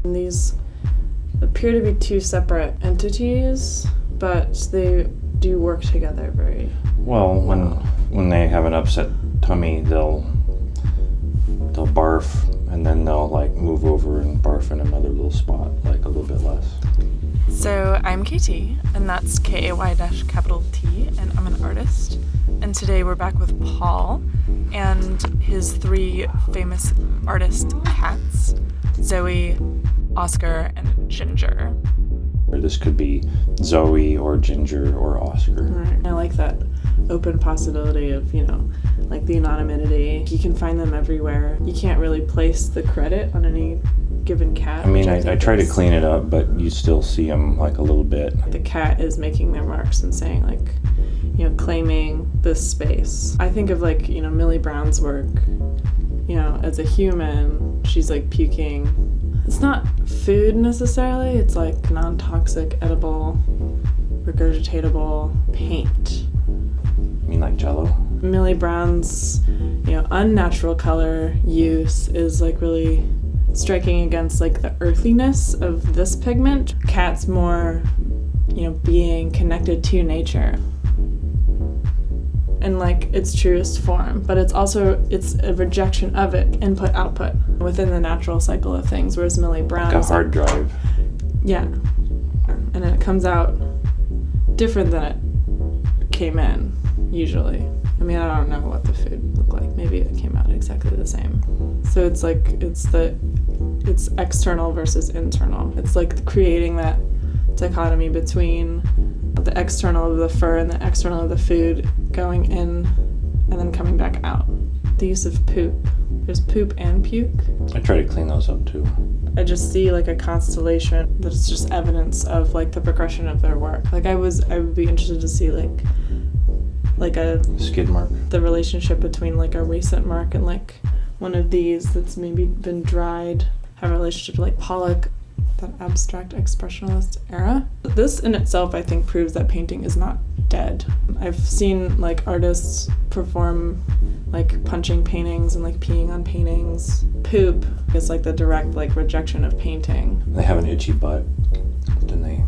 And these appear to be two separate entities, but they do work together very well. When they have an upset tummy, they'll barf, and then they'll like move over and barf in another little spot, like a little bit less. So I'm KT, and that's KaydashcapitalT, and I'm an artist. And today we're back with Paul and his three famous artist cats, Zoe, Oscar, and Ginger. Or this could be Zoe or Ginger or Oscar. Right. I like that open possibility of, like the anonymity. You can find them everywhere. You can't really place the credit on any given cat. I mean, I try to clean it up, but you still see them like a little bit. The cat is making their marks and saying claiming this space. I think of Millie Brown's work, as a human, she's like puking. It's not food necessarily, it's like non-toxic, edible, regurgitatable paint. You mean like Jell-O? Millie Brown's, unnatural color use is like really striking against like the earthiness of this pigment. Cat's more, being connected to nature in like its truest form, but it's a rejection of it, input output within the natural cycle of things, whereas Millie Brown like a hard drive. Yeah, and it comes out different than it came in usually. I mean, I don't know what the food looked like. Maybe it came out exactly the same. So it's like it's external versus internal. It's like creating that dichotomy between the external of the fur and the external of the food going in and then coming back out. The use of poop. There's poop and puke. I try to clean those up too. I just see like a constellation that's just evidence of like the progression of their work. Like I would be interested to see like a skid mark. The relationship between like a recent mark and like one of these that's maybe been dried. Have a relationship to like Pollock, that abstract expressionist era. This in itself, I think, proves that painting is not dead. I've seen like artists perform like punching paintings and like peeing on paintings. Poop is like the direct like rejection of painting. They have an itchy butt, then they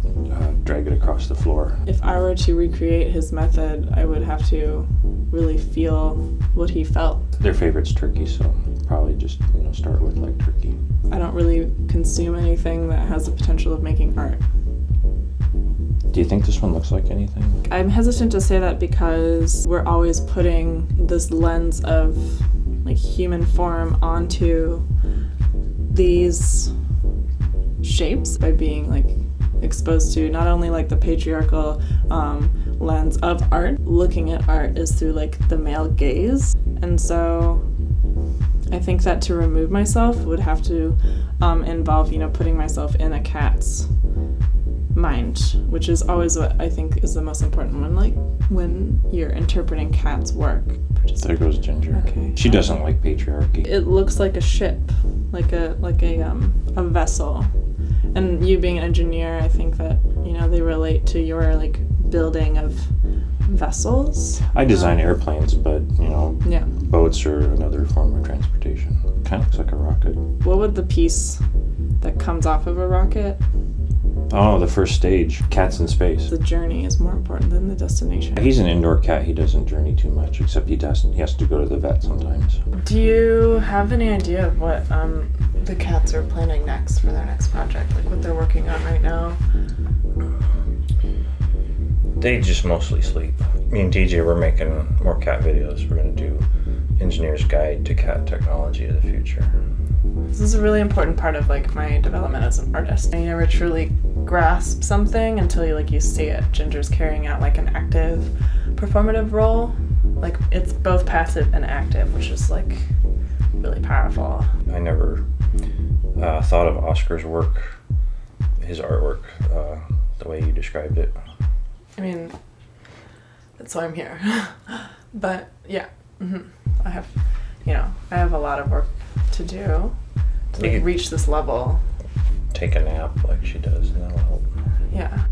drag it across the floor. If I were to recreate his method, I would have to really feel what he felt. Their favorite's turkey, so probably just start with like turkey. I don't really consume anything that has the potential of making art. Do you think this one looks like anything? I'm hesitant to say that because we're always putting this lens of like human form onto these shapes by being like exposed to not only like the patriarchal lens of art. Looking at art is through like the male gaze, and so I think that to remove myself would have to involve putting myself in a cat's mind, which is always what I think is the most important one, like when you're interpreting cats' work. There goes Ginger. Okay. She doesn't like patriarchy. It looks like a ship, like a vessel. And you being an engineer, I think that they relate to your like building of vessels. I design airplanes, but yeah. Boats are another form of transportation. Kind of looks like a rocket. What would the piece that comes off of a rocket? Oh, the first stage, cats in space. The journey is more important than the destination. He's an indoor cat. He doesn't journey too much, except he has to go to the vet sometimes. Do you have any idea of what the cats are planning next for their next project? Like what they're working on right now? They just mostly sleep. Me and TJ, we're making more cat videos. We're going to do Engineer's Guide to Cat Technology of the Future. This is a really important part of like my development as an artist. You never truly grasp something until you see it. Ginger's carrying out like an active performative role. Like it's both passive and active, which is like really powerful. I never thought of Oscar's work, his artwork, the way you described it. I mean, that's why I'm here. But yeah, I have a lot of work to do to reach this level. Take a nap like she does, and that'll help. Yeah.